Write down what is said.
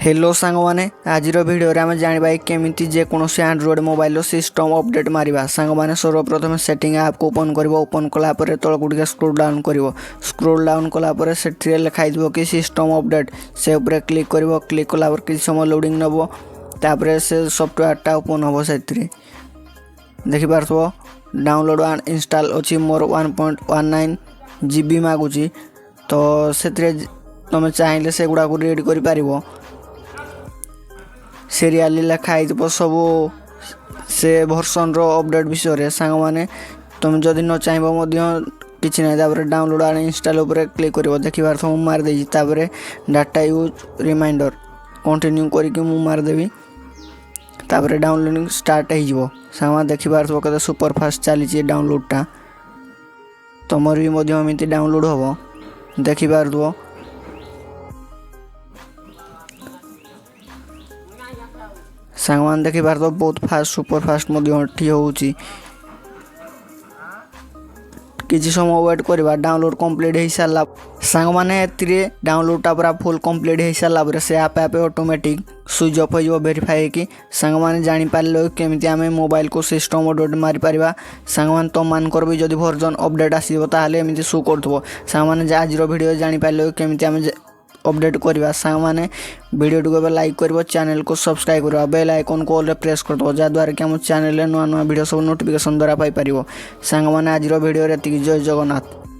Hello सांग मैंने आज भिडियो आम जाना केमिति जेकोसी एंड्रॉइड मोबाइल सिस्टम अपडेट मारिबा। सांग मैंने सर्वप्रथम सेटिंग ऐप को ओपन कर ओपन कलापर तल गुड़ स्क्रोल डाउन कर स्क्रोल डाउन कलापर से लिखाई कि सिस्टम अपडेट से उपरे क्लिक कर क्लिक कलापर किसी समय लोडिंग नब तापर से सफ्टवेयरटा ओपन हम से देखिपार डाउनलोड एंड इंस्टॉल अच्छी मोर 1.19 GB मागुची तो से तुम चाहिए से गुड़ा को रीड कर सीरियली लिखाई सब से भर्सन रो अपडेट विषय सांग मैंने तुम जदि न चाहिए कि ना डाउनलोड एंड इंस्टॉल उपर क्लिक कर देखिपार मारदे डाटा यूज रिमाइंडर कंटिन्यू करके मारदेवी तापर डाउनलोडिंग स्टार्ट हो सांग देखिपार कते सुपर फास्ट चली डाउनलोडटा तुमर भी एमती डाउनलोड हम देखिपार सांग मैंने देखिपार बहुत फास्ट सुपर फास्ट होची किसी समय वेट करवा डाउनलोड कंप्लीट हो सारा सांग मैंने डाउनलोडटा पूरा फुल कंप्लीट हो सारापर से आप ऑटोमेटिक स्विच ऑफ हो वेरीफाई कि सांग मैंने जानीपार केमी आम मोबाइल को सिस्टम अपडेट मारी पारिबा। सांग मैंने तुम मानकर भी जब वर्जन अपडेट आसो एमती शो कर सांग मैंने आज भिडियो जानीपार केमी आम अपडेट करवा। सांग मैंने वीडियो को लाइक कर चैनल को सब्सक्राइब कर बेल आइकन को ऑल प्रेस कर दो जहाँद्वारा कि आम चैनल नुआ नुआ वीडियो सब नोटिफिकेशन द्वारा पाई। सांग मैंने आज भिडियो जय जगन्नाथ।